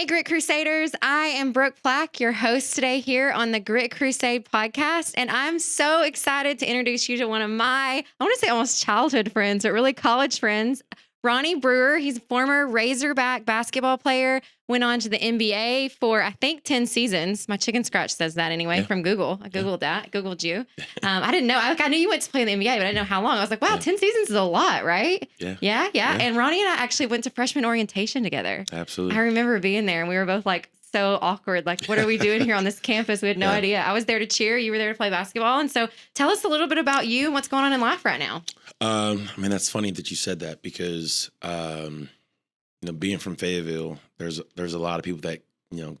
Hey, Grit Crusaders. I am Brooke Plack, your host today here on the Grit Crusade podcast. And I'm so excited to introduce you to one of my, I want to say almost childhood friends, but really college friends, Ronnie Brewer. He's a former Razorback basketball player, went on to the NBA for, I think, 10 seasons. My chicken scratch says that anyway from Google. I Googled that, Googled you. I didn't know. I knew you went to play in the NBA, but I didn't know how long. I was like, wow, 10 seasons is a lot, right? Yeah. And Ronnie and I actually went to freshman orientation together. Absolutely. I remember being there and we were both like so awkward. Like, what are we doing here on this campus? We had no idea. I was there to cheer. You were there to play basketball. And so tell us a little bit about you and what's going on in life right now. I mean, that's funny that you said that because, being from Fayetteville, there's a lot of people that,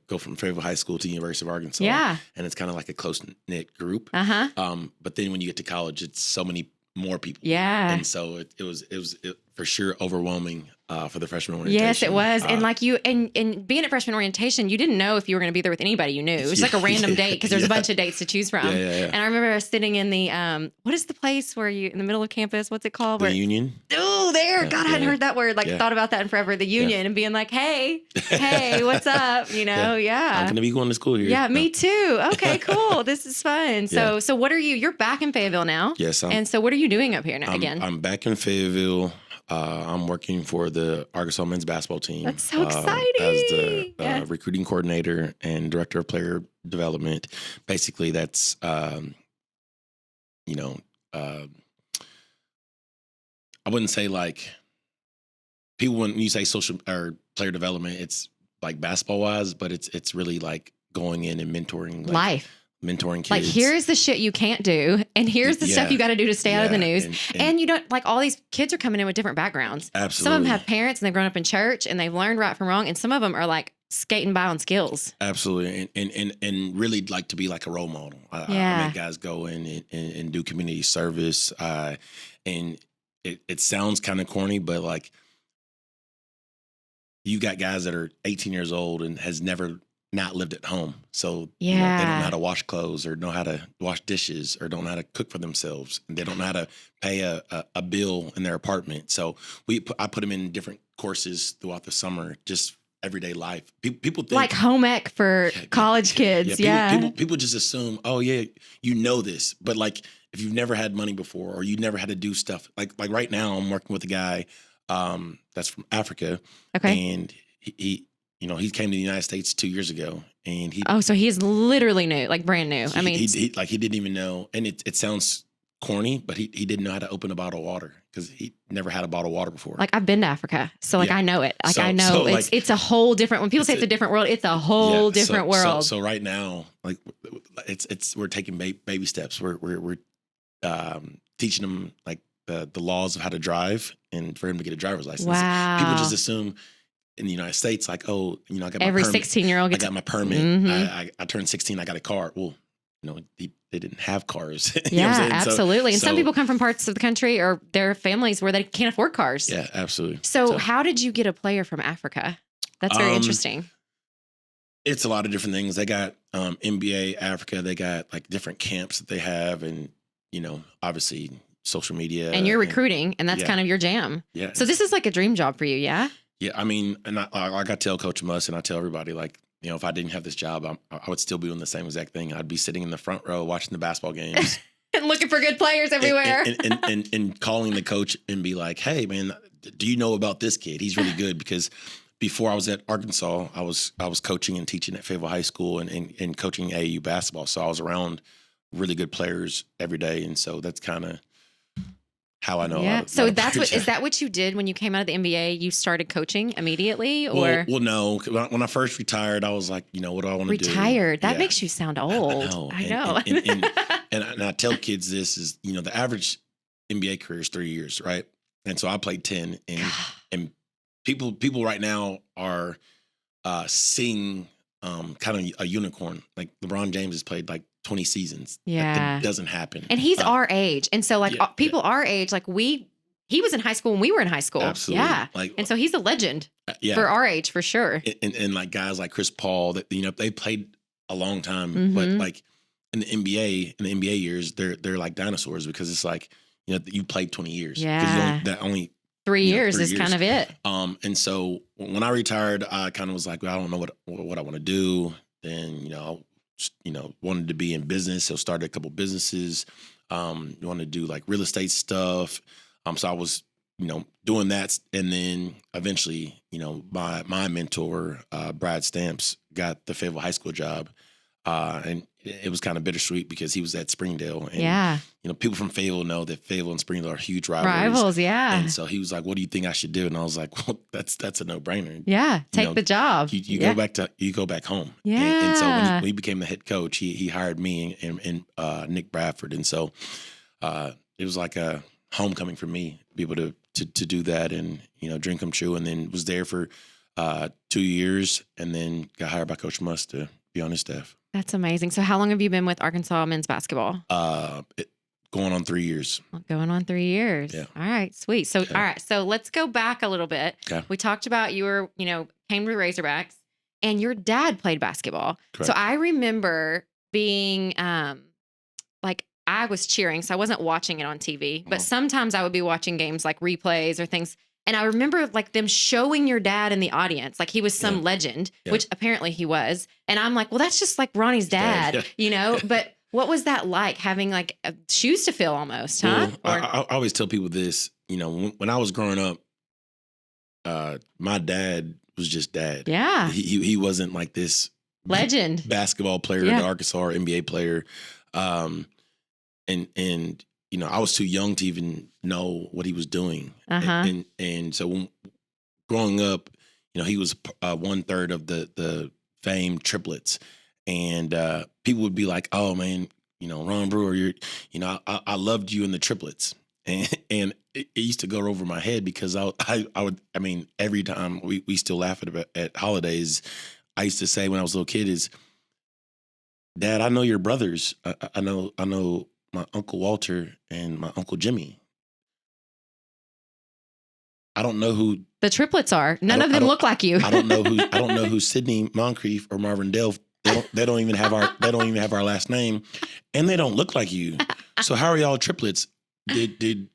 go from Fayetteville High School to University of Arkansas. Yeah. And it's kind of like a close-knit group. Uh-huh. But then when you get to college, it's so many more people. Yeah. And so it was for sure overwhelming for the freshman orientation. Yes, it was. And like you, and being at freshman orientation, you didn't know if you were going to be there with anybody you knew. It was like a random date because there's a bunch of dates to choose from. And I remember sitting in the, what is the place where you, in the middle of campus, what's it called? The Union. Oh, there. God, I hadn't heard that word. Thought about that in forever. The Union and being like, hey, what's up? I'm going to be going to school here. Yeah, me too. Okay, cool. This is fun. So what are you, you're back in Fayetteville now. Yes. And so what are you doing up here now again? I'm back in Fayetteville. I'm working for the Arkansas men's basketball team. That's so exciting. As the recruiting coordinator and director of player development. Basically, that's, I wouldn't say like people, when you say social or player development, it's like basketball wise, but it's really like going in and mentoring life. Mentoring kids. Like, here's the shit you can't do. And here's the stuff you got to do to stay out of the news. And you don't, like, all these kids are coming in with different backgrounds. Absolutely. Some of them have parents and they've grown up in church and they've learned right from wrong. And some of them are like skating by on skills. Absolutely. And really like to be like a role model. I make guys go in and do community service. And it sounds kind of corny, but like, you got guys that are 18 years old and has never not lived at home. So they don't know how to wash clothes or know how to wash dishes or don't know how to cook for themselves. And they don't know how to pay a bill in their apartment. So I put them in different courses throughout the summer, just everyday life. People think like home ec for college kids. People just assume, oh yeah, you know this. But like, if you've never had money before or you never had to do stuff like right now, I'm working with a guy that's from Africa. Okay. And he came to the United States 2 years ago, and so he's literally new, like brand new. I mean, he didn't even know, and it sounds corny, but he didn't know how to open a bottle of water because he never had a bottle of water before. Like, I've been to Africa, so like I know it. Like, I know it's a whole different. When people say it's a different world, it's a whole different world. So right now, like we're taking baby steps. We're teaching them like the laws of how to drive, and for him to get a driver's license. Wow. People just assume in the United States, like, I got my permit. Every 16-year-old gets. I got my permit. Mm-hmm. I turned 16. I got a car. Well, they didn't have cars. Absolutely. And some people come from parts of the country or their families where they can't afford cars. Yeah, absolutely. So how did you get a player from Africa? That's very interesting. It's a lot of different things. They got NBA Africa. They got like different camps that they have, and obviously social media. And you're recruiting, and that's kind of your jam. Yeah. So this is like a dream job for you, yeah? Yeah, I mean, and I tell Coach Muss, and I tell everybody, like, if I didn't have this job, I would still be doing the same exact thing. I'd be sitting in the front row watching the basketball games. And looking for good players everywhere. And calling the coach and be like, hey, man, do you know about this kid? He's really good. Because before I was at Arkansas, I was coaching and teaching at Fayetteville High School and coaching AAU basketball. So I was around really good players every day. And so that's kind of how I know. Yeah. So is that what you did when you came out of the NBA? You started coaching immediately, or? Well, no. When I first retired, I was like, what do I want to do? Retired. That makes you sound old. I know. And I tell kids this is, the average NBA career is 3 years, right? And so I played 10, and people right now are seeing kind of a unicorn. Like LeBron James has played like 20 seasons. Yeah. That doesn't happen. And he's our age. And so like people our age, like he was in high school when we were in high school. Absolutely. Yeah. And so he's a legend for our age, for sure. And like guys like Chris Paul that, they played a long time, but like in the NBA years, they're like dinosaurs because it's like, you played 20 years. Yeah. Because only 3 years is kind of it. And so when I retired, I kind of was like, well, I don't know what I want to do. Then, wanted to be in business. So started a couple businesses, wanted to do like real estate stuff. So I was, doing that. And then eventually, my mentor, Brad Stamps, got the Fayetteville High School job. And it was kind of bittersweet because he was at Springdale. And, people from Fayetteville know that Fayetteville and Springdale are huge rivals. Yeah. And so he was like, what do you think I should do? And I was like, well, that's a no-brainer. Yeah. Take the job. You go back home. Yeah. And so when he became the head coach, he hired me and Nick Bradford. And so it was like a homecoming for me to be able to do that and, dream come true. And then was there for 2 years and then got hired by Coach Muss to be on his staff. That's amazing. So how long have you been with Arkansas men's basketball? Going on 3 years. Going on 3 years. Yeah. All right, sweet. So, all right. So let's go back a little bit. Okay. We talked about you were, came to Razorbacks and your dad played basketball. Correct. So I remember being, like I was cheering. So I wasn't watching it on TV, but sometimes I would be watching games like replays or things. And I remember like them showing your dad in the audience, like he was some legend, which apparently he was. And I'm like, well, that's just like Ronnie's dad, but what was that like having like shoes to fill almost, huh? Well, I always tell people this, when I was growing up, my dad was just dad. Yeah. He wasn't like this legend basketball player at Arkansas or NBA player. And I was too young to even know what he was doing. And so when growing up, he was 1/3 of the famed triplets. And people would be like, oh man, Ron Brewer, I loved you in the triplets. And it used to go over my head because I would, every time we still laugh at holidays, I used to say when I was a little kid is, Dad, I know your brothers. I know my Uncle Walter and my Uncle Jimmy. I don't know who the triplets are. None of them look like you. I don't know who Sidney Moncrief or Marvin Dale. They don't even have our last name, and they don't look like you. So how are y'all triplets? Did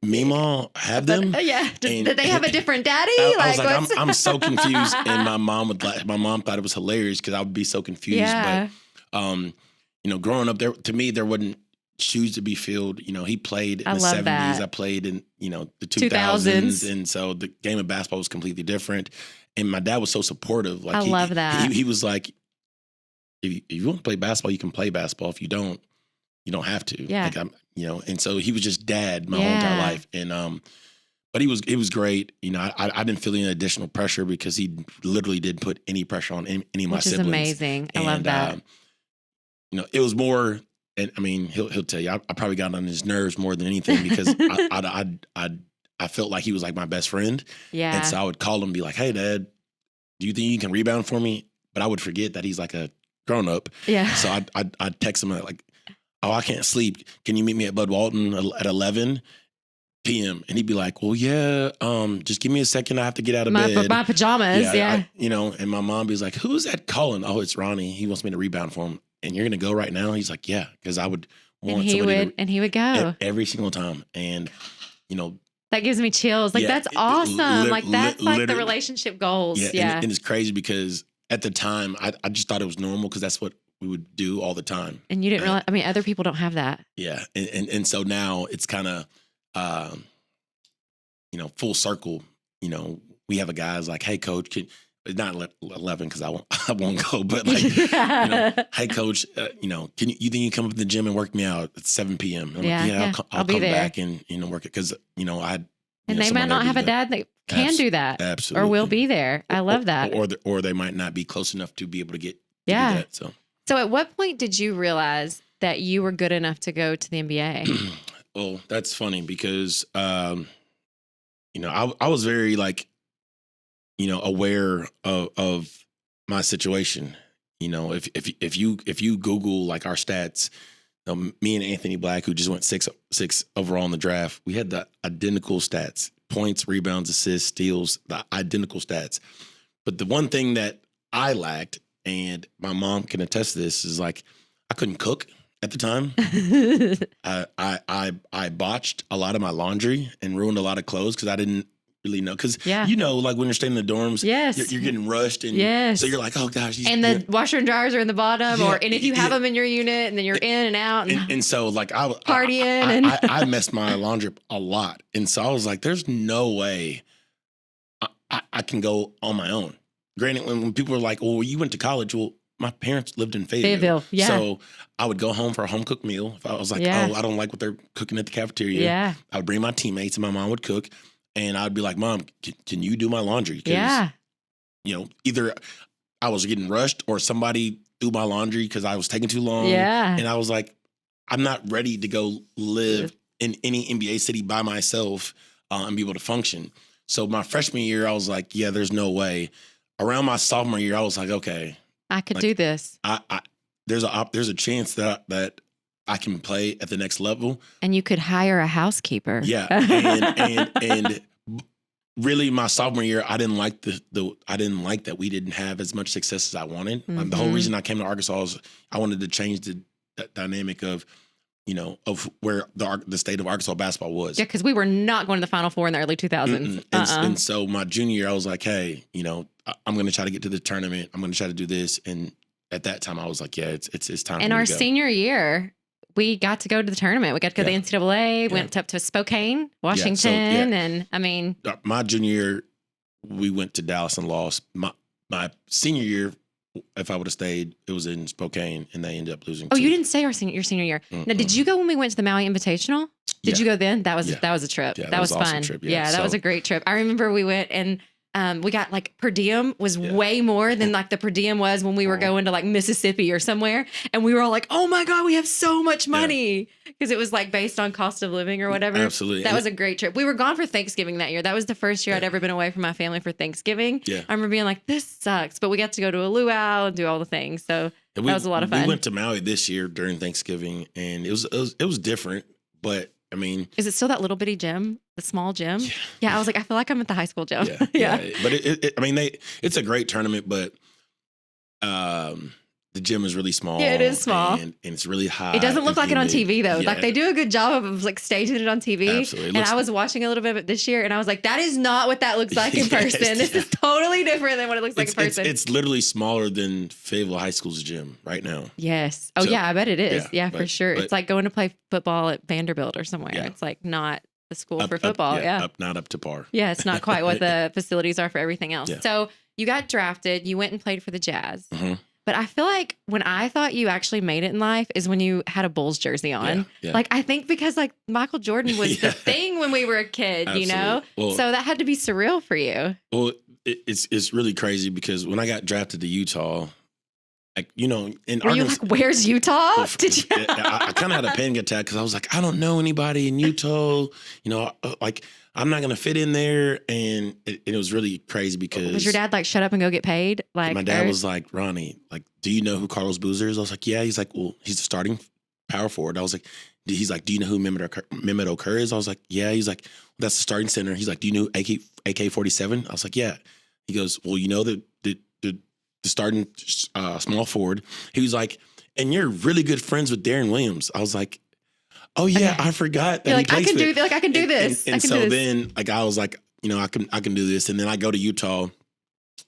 Meemaw have them? Yeah. Did they have a different daddy? I was like, I'm so confused, and my mom thought it was hilarious because I would be so confused. Yeah. But growing up there, to me, there wasn't shoes to be filled. He played in the 70s. That. I played in the 2000s, and so the game of basketball was completely different. And my dad was so supportive. Like I love that. He was like, if you want to play basketball, you can play basketball. If you don't, you don't have to. Yeah. And so he was just dad my whole entire life. And but he was great. I didn't feel any additional pressure because he literally didn't put any pressure on any of my siblings. Which is amazing. I love that. It was more. And he'll tell you, I probably got on his nerves more than anything because I felt like he was like my best friend. Yeah. And so I would call him and be like, hey, Dad, do you think you can rebound for me? But I would forget that he's like a grown up. Yeah. So I'd text him like, oh, I can't sleep. Can you meet me at Bud Walton at 11 p.m.? And he'd be like, well, yeah, just give me a second. I have to get out of bed. My pajamas. Yeah. And my mom was like, who's that calling? Oh, it's Ronnie. He wants me to rebound for him. And you're going to go right now? He's like, yeah, because I would want and he would go every single time. And, that gives me chills. Like, that's awesome. That's like the relationship goals. Yeah. And it's crazy because at the time, I just thought it was normal because that's what we would do all the time. And you didn't realize, other people don't have that. Yeah. And so now it's kind of, full circle. We have a guy's like, hey, coach, it's not 11 because I won't go, but like, hey, coach, you think you come up to the gym and work me out at 7 p.m.? I'm like, I'll come there. Back and, work it because, I. And they might not have a dad that can do that. Absolutely. Or will be there. I love that. Or they might not be close enough to be able to get do that. So at what point did you realize that you were good enough to go to the NBA? Well, that's funny because, I was very like, aware of my situation. If you Google like our stats, me and Anthony Black, who just went six overall in the draft, we had the identical stats: points, rebounds, assists, steals, the identical stats. But the one thing that I lacked, and my mom can attest to this, is like I couldn't cook. at the time, I botched a lot of my laundry and ruined a lot of clothes because I didn't really know. Because like when you're staying in the dorms, you're getting rushed, and so you're like, oh gosh, and the washer and dryers are in the bottom, and if you have them in your unit, and then you're in and out, and so like I partying, I messed my laundry up a lot, and so I was like, there's no way I can go on my own. Granted, when people were like, well, you went to college, well, my parents lived in Fayetteville. So I would go home for a home cooked meal. If I was like, oh, I don't like what they're cooking at the cafeteria. I would bring my teammates and my mom would cook. And I'd be like, Mom, can you do my laundry? Because, either I was getting rushed or somebody threw my laundry because I was taking too long. And I was like, I'm not ready to go live in any NBA city by myself and be able to function. So my freshman year, I was like, yeah, there's no way. Around my sophomore year, I was like, okay. I could do this. There's a chance that I can play at the next level. And you could hire a housekeeper. Yeah. And really my sophomore year, I didn't like that we didn't have as much success as I wanted. The whole reason I came to Arkansas is I wanted to change the dynamic of where the state of Arkansas basketball was. Yeah, because we were not going to the Final Four in the early 2000s. And so my junior year, I was like, hey, I'm going to try to get to the tournament. I'm going to try to do this. And at that time, I was like, yeah, it's time. And for me our to go. Senior year, we got to go to the tournament. We got to go to the NCAA, went up to Spokane, Washington. And I mean, my junior year, we went to Dallas and lost. My senior year, if I would have stayed, it was in Spokane, and they ended up losing. You didn't stay your senior year. Now, did you go when we went to the Maui Invitational? Did you go then? That was a trip. Yeah, that was awesome fun. Trip, that was a great trip. I remember we went and we got like per diem was way more than like the per diem was when we were going to like Mississippi or somewhere, and we were all like, "Oh my God, we have so much money," because it was like based on cost of living or whatever. Absolutely, that was a great trip. We were gone for Thanksgiving that year. That was the first year I'd ever been away from my family for Thanksgiving. I remember being like, "This sucks," but we got to go to a luau and do all the things. So that was a lot of fun. We went to Maui this year during Thanksgiving, and it was different, but. I mean, is it still that little bitty gym, the small gym? Yeah, I was like, I feel like I'm at the high school gym. But it's a great tournament, but the gym is really small. Yeah, it is small, and it's really high. It doesn't look like it on TV though. Like they do a good job of like staging it on TV. Absolutely. And I was watching a little bit of it this year, and I was like, that is not what that looks like in person. This is totally different than what it looks like in person. It's literally smaller than Fayetteville High School's gym right now. Yes. Oh yeah, I bet it is. Yeah, for sure. But, it's like going to play football at Vanderbilt or somewhere. It's like not the school for football. Not up to par. Yeah, it's not quite what the facilities are for everything else. So you got drafted. You went and played for the Jazz. But I feel like when I thought you actually made it in life is when you had a Bulls jersey on. Like, I think because like Michael Jordan was the thing when we were a kid, Well, so that had to be surreal for you. Well, it's really crazy because when I got drafted to Utah, like, in Were Arkansas, you like, where's Utah? Well, did you? I kind of had a panic attack because I was like, I don't know anybody in Utah. Like, I'm not going to fit in there. And it was really crazy because. Was your dad like, shut up and go get paid? Like, my dad was like, Ronnie, like, do you know who Carlos Boozer is? I was like, yeah. He's like, well, he's the starting power forward. I was like, he's like, do you know who Mehmet Okur is? I was like, yeah. He's like, well, that's the starting center. He's like, do you know AK-47? I was like, yeah. He goes, well, you know the starting small forward. He was like, and you're really good friends with Darren Williams. I was like, oh yeah, I forgot that. You're like, I can do this. And so then like I was like, I can do this. And then I go to Utah.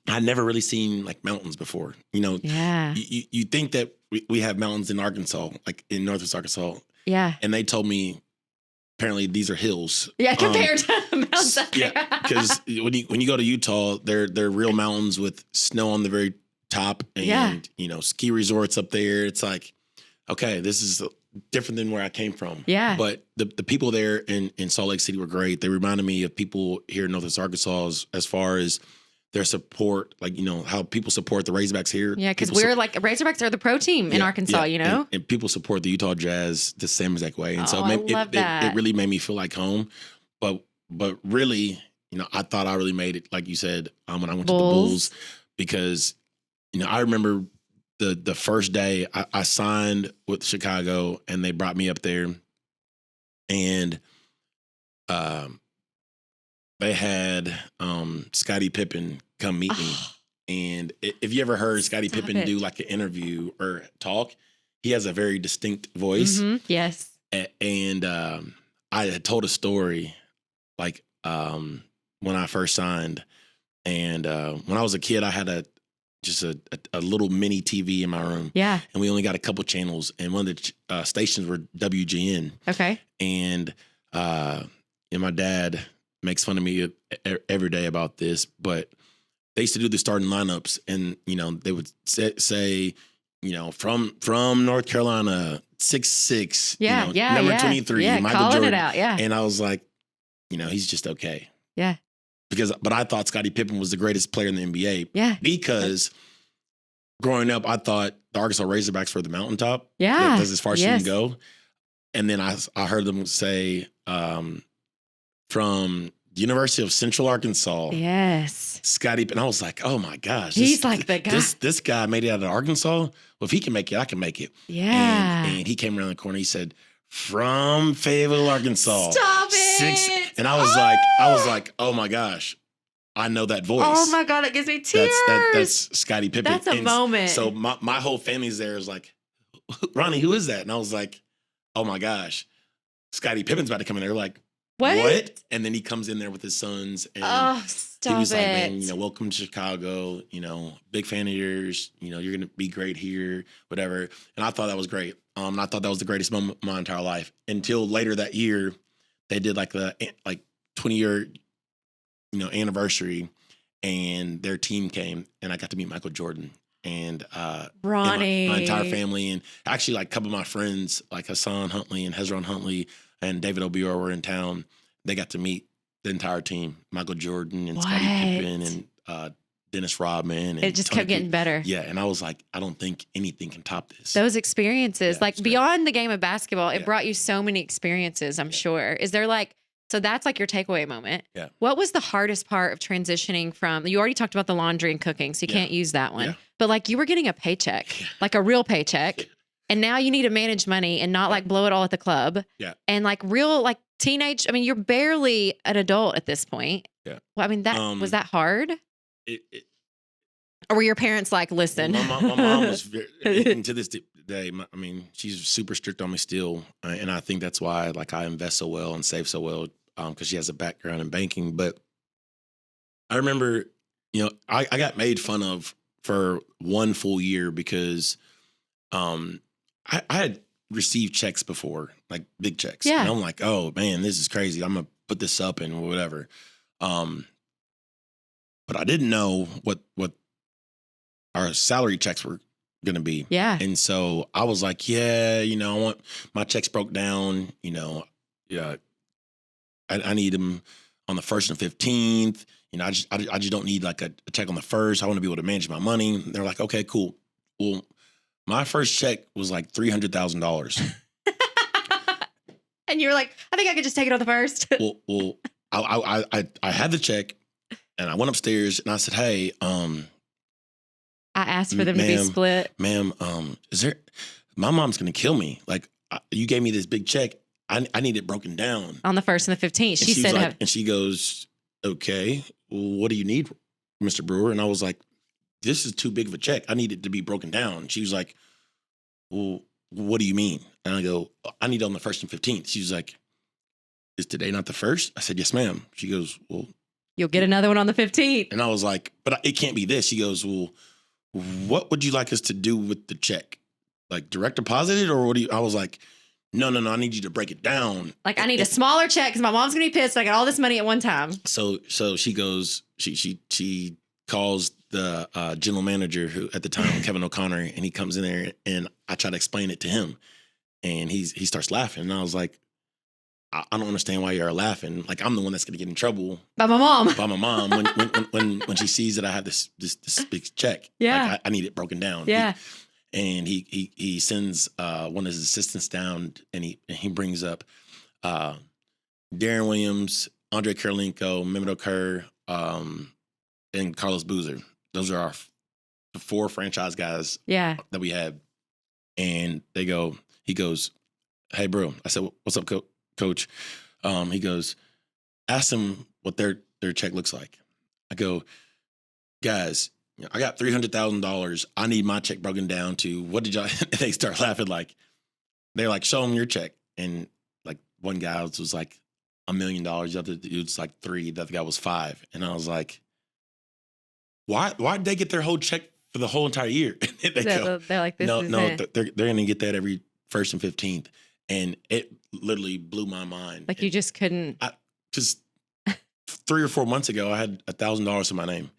I'd never really seen like mountains before. You think that we have mountains in Arkansas, like in Northwest Arkansas. Yeah. And they told me apparently these are hills. Yeah, compared to mountains. Yeah, because when you go to Utah, they're real mountains with snow on the very top, and ski resorts up there. It's like, okay, this is different than where I came from. Yeah. But the people there in Salt Lake City were great. They reminded me of people here in Northwest Arkansas as far as their support, like, how people support the Razorbacks here. Yeah, because we're like, Razorbacks are the pro team in Arkansas, And people support the Utah Jazz the same exact way. And so it really made me feel like home. But really, I thought I really made it, like you said, when I went to the Bulls, because, I remember the first day I signed with Chicago and they brought me up there, and they had Scottie Pippen come meet me. And if you ever heard Scottie Pippen do like an interview or talk, he has a very distinct voice. Yes. And I had told a story like when I first signed. And when I was a kid, I had just a little mini TV in my room. Yeah. And we only got a couple channels. And one of the stations were WGN. Okay. And my dad makes fun of me every day about this, but they used to do the starting lineups, and they would say from North Carolina, 6'6", number 23, Michael calling Jordan. It out, yeah. And I was like, he's just okay. Yeah. But I thought Scottie Pippen was the greatest player in the NBA. Yeah. Because growing up, I thought the Arkansas Razorbacks were the mountaintop. Yeah. That's as far as you can go. And then I heard them say from the University of Central Arkansas. Yes. Scottie Pippen. I was like, oh my gosh. He's like the guy. This guy made it out of Arkansas. Well, if he can make it, I can make it. Yeah. And he came around the corner. He said, from Fayetteville, Arkansas. Stop it. And I was like, oh my gosh. I know that voice. Oh my God, that gives me tears. That's Scottie Pippen. That's a moment. So my whole family's there is like, Ronnie, who is that? And I was like, oh my gosh, Scottie Pippen's about to come in there. Like, what? And then he comes in there with his sons. And stop he was like, it. man, welcome to Chicago. Big fan of yours. You're going to be great here, whatever. And I thought that was great. And I thought that was the greatest moment of my entire life until later that year. They did like the 20-year, anniversary, and their team came, and I got to meet Michael Jordan and Ronnie, and my entire family, and actually like a couple of my friends like Hassan Huntley and Hezron Huntley and David Obiora were in town. They got to meet the entire team, Michael Jordan and Scottie Pippen and Dennis Rodman. And it just kept getting better. Yeah, and I was like, I don't think anything can top this. Those experiences, like beyond the game of basketball, it brought you so many experiences, I'm sure. Is there so that's like your takeaway moment. Yeah. What was the hardest part of transitioning from, you already talked about the laundry and cooking, so you can't use that one. Yeah. But like you were getting a paycheck, like a real paycheck. And now you need to manage money and not like blow it all at the club. Yeah. And like real like teenage, I mean, you're barely an adult at this point. Yeah. Well, I mean, was that hard? Or were your parents like, listen? My mom was and to this day, she's super strict on me still. And I think that's why like I invest so well and save so well, because she has a background in banking. But I remember, I got made fun of for one full year because I had received checks before, like big checks. Yeah. And I'm like, oh man, this is crazy. I'm going to put this up and whatever. But I didn't know what our salary checks were going to be. Yeah. And so I was like, I want my checks broke down, I need them on the 1st and 15th. I just don't need like a check on the 1st. I want to be able to manage my money. They're like, okay, cool. Well, my first check was like $300,000. And you're like, I think I could just take it on the 1st. well, I had the check and I went upstairs and I said, hey, I asked for them to be split. Ma'am, my mom's going to kill me. Like you gave me this big check. I need it broken down. On the 1st and the 15th. She said, and she goes, okay, well, what do you need, Mr. Brewer? And I was like, this is too big of a check. I need it to be broken down. She was like, well, what do you mean? And I go, I need it on the 1st and 15th. She was like, is today not the 1st? I said, yes, ma'am. She goes, well, you'll get another one on the 15th. And I was like, but it can't be this. She goes, well, what would you like us to do with the check? Like direct deposit it, or what do you? I was like, no, I need you to break it down. Like I need a smaller check because my mom's gonna be pissed. I got all this money at one time. So she goes, she calls the general manager who at the time, Kevin O'Connor, and he comes in there and I try to explain it to him, and he starts laughing, and I was like, I don't understand why you're laughing. Like I'm the one that's gonna get in trouble by my mom. When she sees that I have this big check. Yeah, like I need it broken down. Yeah. He sends one of his assistants down, and he brings up Darren Williams, Andre Karolinko, Mehmet Okur, and Carlos Boozer. Those are the 4 franchise guys that we had. And he goes, hey, bro. I said, what's up, coach? He goes, ask them what their check looks like. I go, guys, I got $300,000. I need my check broken down to what did y'all? They start laughing like they're like, show them your check, and like one guy was like $1 million. The other dude's like 3. The other guy was 5, and I was like, why did they get their whole check for the whole entire year? They're like, this no, is no, it. they're gonna get that every 1st and 15th, and it literally blew my mind. Like you just couldn't. Just 3 or 4 months ago, I had $1,000 to my name,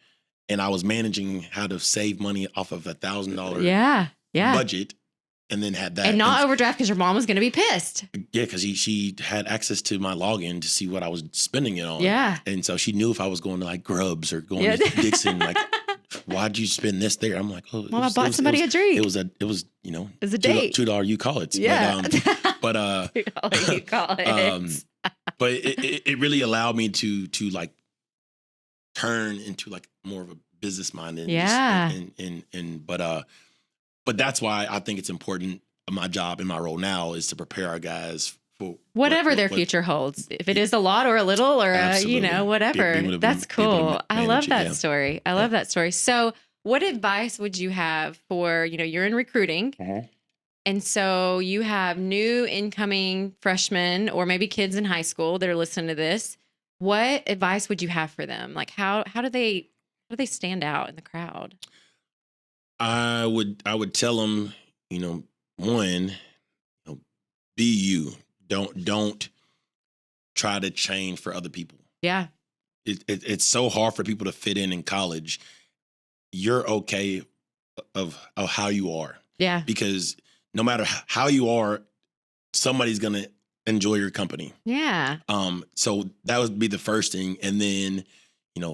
and I was managing how to save money off of $1,000 budget, and then had that and not overdraft because your mom was going to be pissed. Yeah, because she had access to my login to see what I was spending it on. Yeah, and so she knew if I was going to like Grubs or going to Dixon, like, why'd you spend this there? I'm like, oh, well, I bought somebody a drink. It was a it was a date. $2 you call it. Yeah, but $2 you call it. But it really allowed me to like turn into like more of a business mind. But that's why I think it's important. My job and my role now is to prepare our guys for whatever their future holds. If it is a lot or a little or whatever. That's cool. I love that story. I love that story. So what advice would you have for, you're in recruiting, and so you have new incoming freshmen or maybe kids in high school that are listening to this. What advice would you have for them? Like how do they stand out in the crowd? I would tell them, one, be you. Don't try to change for other people. Yeah. It's so hard for people to fit in college. You're okay of how you are. Yeah. Because no matter how you are, somebody's going to enjoy your company. Yeah. So that would be the first thing. And then,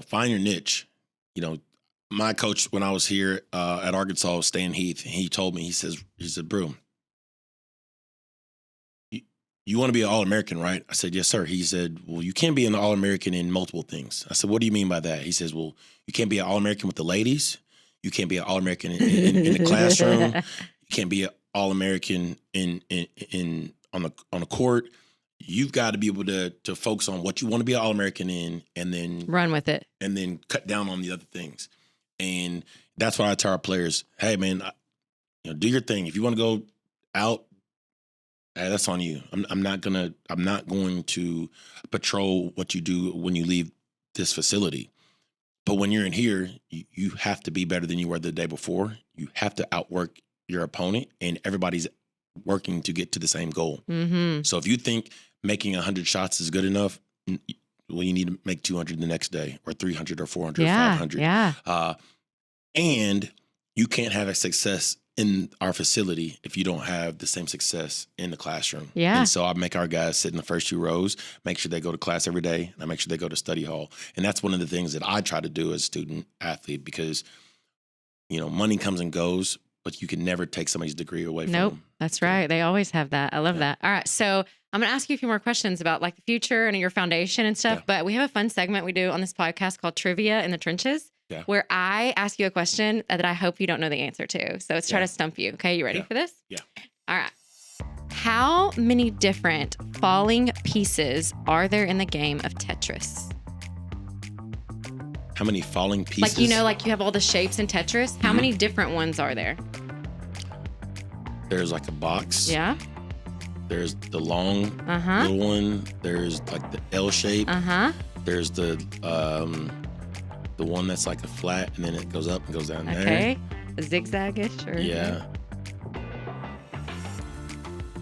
find your niche. My coach, when I was here at Arkansas, Stan Heath, he told me, he said, Brew, you want to be an All-American, right? I said, yes, sir. He said, well, you can't be an All-American in multiple things. I said, what do you mean by that? He says, well, you can't be an All-American with the ladies. You can't be an All-American in the classroom. You can't be an All-American on the court. You've got to be able to focus on what you want to be an All-American in, and then run with it, and then cut down on the other things. And that's why I tell our players, hey, man, do your thing. If you want to go out, hey, that's on you. I'm not going to patrol what you do when you leave this facility. But when you're in here, you have to be better than you were the day before. You have to outwork your opponent, and everybody's working to get to the same goal. Mm-hmm. So if you think making 100 shots is good enough, well, you need to make 200 the next day, or 300 or 400 or 500. Yeah. And you can't have a success in our facility if you don't have the same success in the classroom. Yeah. And so I make our guys sit in the first 2 rows, make sure they go to class every day, and I make sure they go to study hall. And that's one of the things that I try to do as a student athlete, because, money comes and goes, but you can never take somebody's degree away from them. That's right. They always have that. I love that. All right. So I'm going to ask you a few more questions about like the future and your foundation and stuff, but we have a fun segment we do on this podcast called Trivia in the Trenches, where I ask you a question that I hope you don't know the answer to. So let's try to stump you. Okay. You ready for this? Yeah. All right. How many different falling pieces are there in the game of Tetris? How many falling pieces? Like you have all the shapes in Tetris. How many different ones are there? There's like a box. Yeah. There's the long little one. There's like the L shape. There's the one that's like a flat, and then it goes up and goes down there. Okay. A zigzag-ish? Or... Yeah.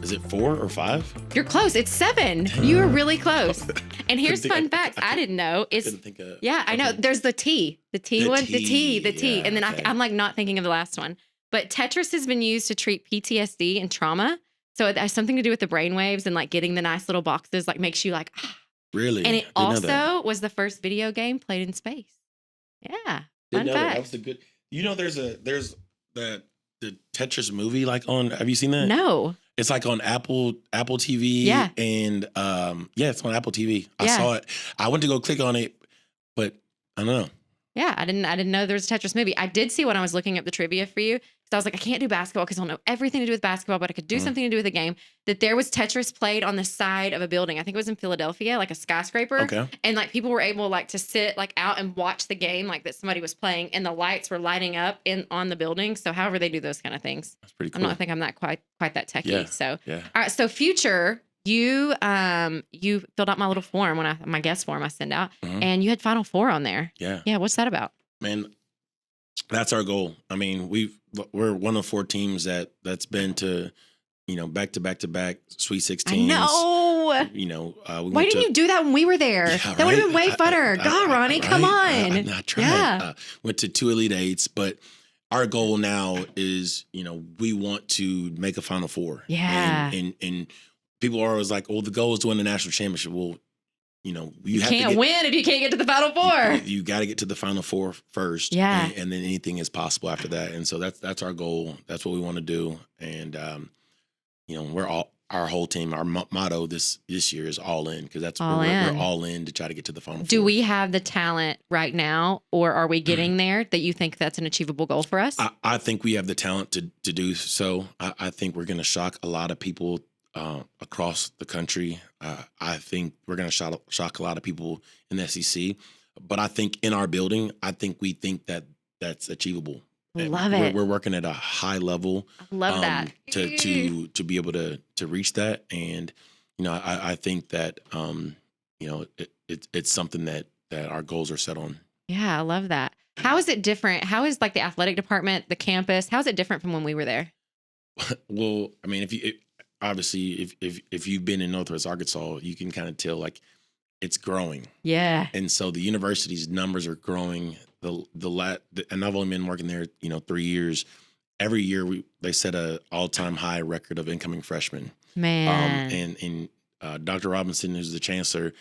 Is it 4 or 5? You're close. It's 7. You were really close. And here's fun fact I didn't know. I know. There's the T. The T one. The T. Yeah, and then I'm like not thinking of the last one. But Tetris has been used to treat PTSD and trauma. So it has something to do with the brain waves, and like getting the nice little boxes like makes you like, ah. Really? And it also was the first video game played in space. Yeah. Fun fact. That was a good. There's the Tetris movie like on. Have you seen that? No. It's like on Apple TV. Yeah. And it's on Apple TV. I saw it. I went to go click on it, but I don't know. Yeah, I didn't know there was a Tetris movie. I did see when I was looking up the trivia for you. I was like, I can't do basketball because I don't know everything to do with basketball, but I could do something to do with the game. That there was Tetris played on the side of a building. I think it was in Philadelphia, like a skyscraper. Okay. And like people were able like to sit like out and watch the game like that somebody was playing, and the lights were lighting up on the building. So however they do those kind of things. That's pretty cool. I think I'm not quite that techie. Yeah. So yeah. All right. So future, you filled out my little form my guest form I send out, and you had Final Four on there. Yeah. Yeah. What's that about? Man, that's our goal. I mean, we're one of 4 teams that's been to, back to back Sweet 16s. I know. Why didn't you do that when we were there? Yeah, that would have been way funner. God, Ronnie, come on. I tried. Yeah. Went to 2 Elite Eights, but our goal now is, we want to make a Final Four. Yeah. And people are always like, well, the goal is to win the national championship. Well, you can't win if you can't get to the Final Four. You got to get to the Final Four first. Yeah. And then anything is possible after that. And so that's our goal. That's what we want to do. And, our whole team, our motto this year is all in, because that's we're all in to try to get to the Final Four. Do we have the talent right now, or are we getting there that you think that's an achievable goal for us? I think we have the talent to do so. I think we're going to shock a lot of people across the country. I think we're going to shock a lot of people in the SEC. But I think in our building, we think that that's achievable. Love it. We're working at a high level. I love that. To be able to reach that. And, I think that, it's something that our goals are set on. Yeah, I love that. How is it different? How is like the athletic department, the campus, how is it different from when we were there? Well, I mean, if you've been in Northwest Arkansas, you can kind of tell like it's growing. Yeah. And so the university's numbers are growing. And I've only been working there, 3 years. Every year they set a all-time high record of incoming freshmen. Man. And Dr. Robinson, who's the chancellor,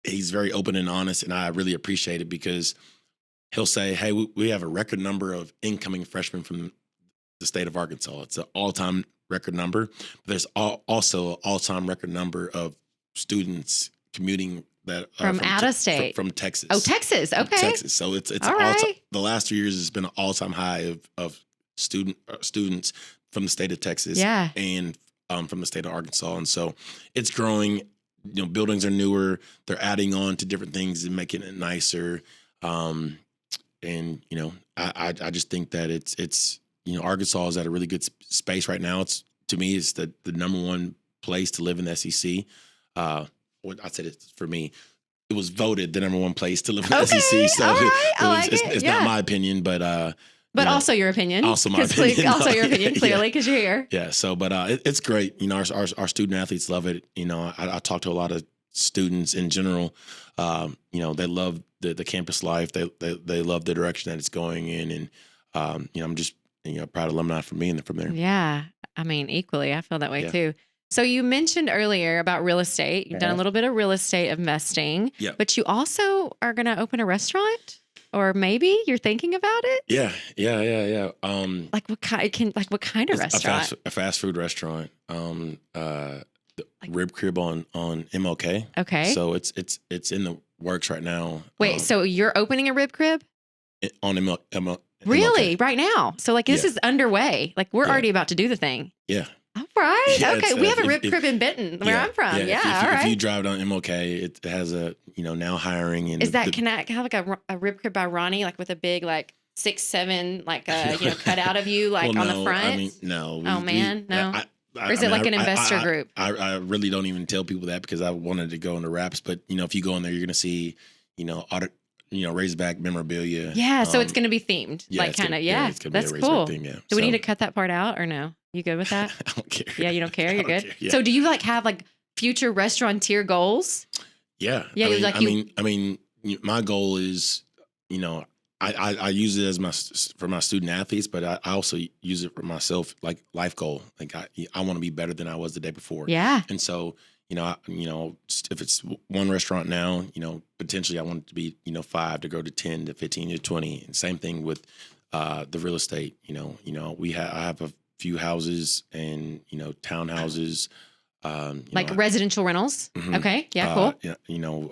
he's very open and honest, and I really appreciate it, because he'll say, hey, we have a record number of incoming freshmen from the state of Arkansas. It's an all-time record number. But there's also an all-time record number of students commuting that from out of state, from Texas. Oh, Texas. Okay. Texas. So it's all right. The last 3 years has been an all-time high of students from the state of Texas. Yeah. And from the state of Arkansas. And so it's growing. Buildings are newer. They're adding on to different things and making it nicer. I just think that it's Arkansas is at a really good space right now. To me, it's the number one place to live in the SEC. I said it for me. It was voted the number one place to live in the SEC. So it's not my opinion, but also your opinion. Also my opinion. Also your opinion, clearly, because you're here. Yeah. So, but it's great. Our student athletes love it. I talk to a lot of students in general. They love the campus life. They love the direction that it's going in, and I'm just proud alumni for being from there. Yeah, I mean, equally, I feel that way too. So you mentioned earlier about real estate. You've done a little bit of real estate investing, but you also are going to open a restaurant, or maybe you're thinking about it. Yeah. Like what kind of restaurant? A fast food restaurant. Rib crib on MLK. Okay. So it's in the works right now. Wait, so you're opening a rib crib? On MLK. Really? Right now? So this is underway. Like we're already about to do the thing. Yeah. All right. Yeah, okay. We have a rib crib in Benton, where I'm from. Yeah. All right. If you drive down MLK, it has a now hiring. And can I have like a rib crib by Ronnie, like with a big 6'7", cut out of you on the front? I mean, no. No. Or is it like an investor group? I really don't even tell people that, because I wanted to go into wraps. But if you go in there, you're gonna see Razorback memorabilia. Yeah, so it's going to be themed, it's gonna that's be a cool. Thing, yeah. Do we need to cut that part out or no? You good with that? I don't care. Yeah, you don't care. You're good. Care, yeah. So do you have future restaurateur goals? Yeah. Yeah. I mean, my goal is, I use it for my student athletes, but I also use it for myself, like life goal. Like I want to be better than I was the day before. Yeah. And so, if it's one restaurant now, potentially I want it to be, 5 to go to 10 to 15 to 20. And same thing with the real estate. I have a few houses and, townhouses. Residential rentals. Mm-hmm. Okay. Yeah. Cool.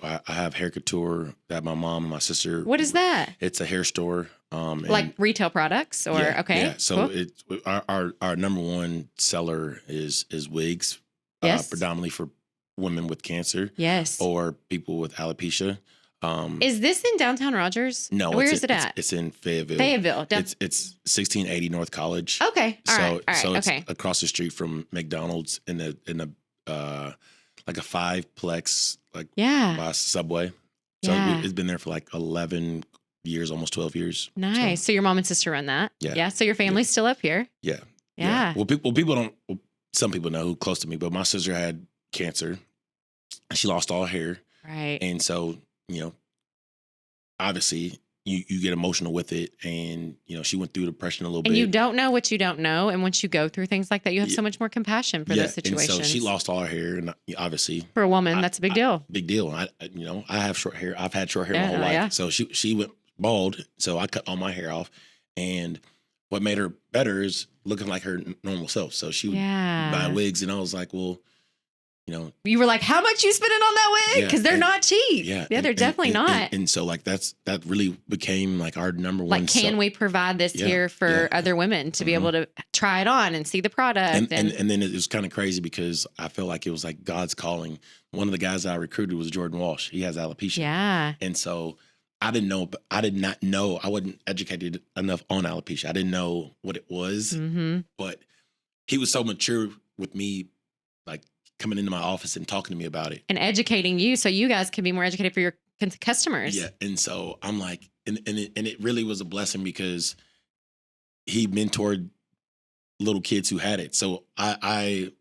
I have hair couture that my mom and my sister. What is that? It's a hair store. Like retail products or okay. Yeah. So cool. our number one seller is wigs, Yes. predominantly for women with cancer. Yes. Or people with alopecia. Is this in downtown Rogers? No. Where is it at? It's in Fayetteville. Fayetteville. It's 1680 North College. Okay. All right. So it's okay. across the street from McDonald's in a like a 5-plex by Subway. So it's been there for like 11 years, almost 12 years. Nice. So your mom and sister run that. Yeah. So your family's still up here. Yeah. Well, people don't. Well, some people know who close to me, but my sister had cancer. She lost all her hair. Right. And so, obviously you get emotional with it. And, she went through depression a little bit. And you don't know what you don't know. And once you go through things like that, you have so much more compassion for those situations. And so she lost all her hair. And obviously for a woman, that's a big deal. Big deal. I have short hair. I've had short hair my whole life. Yeah. So she went bald. So I cut all my hair off. And what made her better is looking like her normal self. So she would buy wigs. And I was like, well, you were like, how much you spending on that wig? Because they're not cheap. Yeah, they're definitely not. And so like that really became like our number one. Like, can we provide this here for other women to be able to try it on and see the product? And then it was kind of crazy because I felt like it was like God's calling. One of the guys I recruited was Jordan Walsh. He has alopecia. Yeah. And so I did not know. I wasn't educated enough on alopecia. I didn't know what it was. Mm-hmm. But he was so mature with me, like coming into my office and talking to me about it. And educating you so you guys can be more educated for your customers. Yeah. And so I'm like, and it really was a blessing because he mentored little kids who had it. So I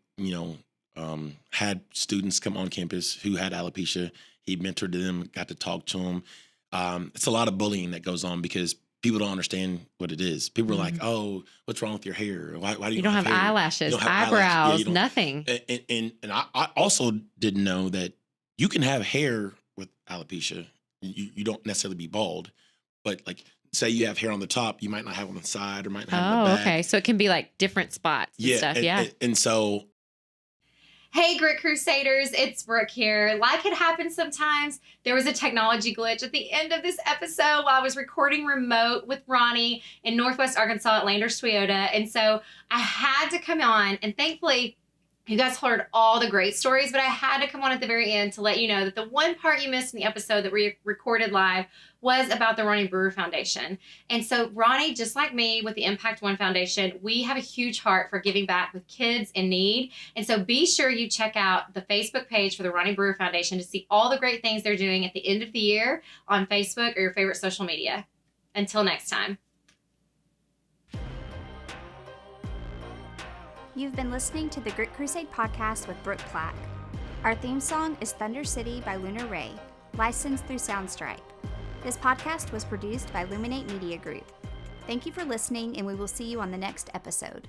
had students come on campus who had alopecia. He mentored them, got to talk to them. It's a lot of bullying that goes on because people don't understand what it is. People are like, "Oh, what's wrong with your hair? Why do you don't have eyelashes, eyebrows, nothing?" And I also didn't know that you can have hair with alopecia. You don't necessarily be bald, but like say you have hair on the top, you might not have on the side or might not have on the back. Okay. So it can be like different spots and stuff. And so. Hey, Grit Crusaders, it's Brooke here. Like it happens sometimes, there was a technology glitch at the end of this episode while I was recording remote with Ronnie in Northwest Arkansas at Landers Toyota. And so I had to come on, and thankfully, you guys heard all the great stories, but I had to come on at the very end to let you know that the one part you missed in the episode that we recorded live was about the Ronnie Brewer Foundation. And so Ronnie, just like me with the Impact One Foundation, we have a huge heart for giving back with kids in need. And so be sure you check out the Facebook page for the Ronnie Brewer Foundation to see all the great things they're doing at the end of the year on Facebook or your favorite social media. Until next time. You've been listening to the Grit Crusade podcast with Brooke Plack. Our theme song is Thunder City by Lunar Ray, licensed through Soundstripe. This podcast was produced by Luminate Media Group. Thank you for listening, and we will see you on the next episode.